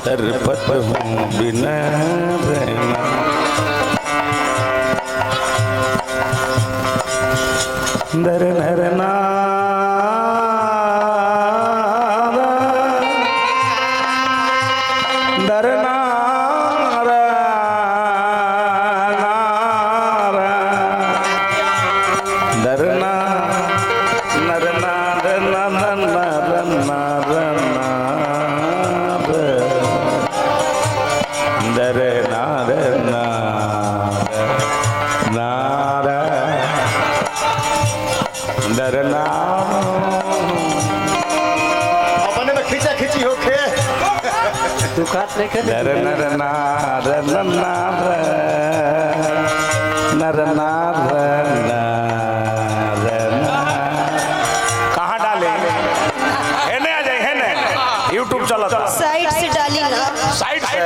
तरपत हूँ बिना रहना दर नरना दरना दरना नरना रना रना रना रना दरना रना नारा दरना अपने में खींचा खींची होके तू खात नहीं कर दरना रना रना नरना रना कहाँ डाले है ना आ जाए है ना यूट्यूब चला था साइड से डाली ना साइड से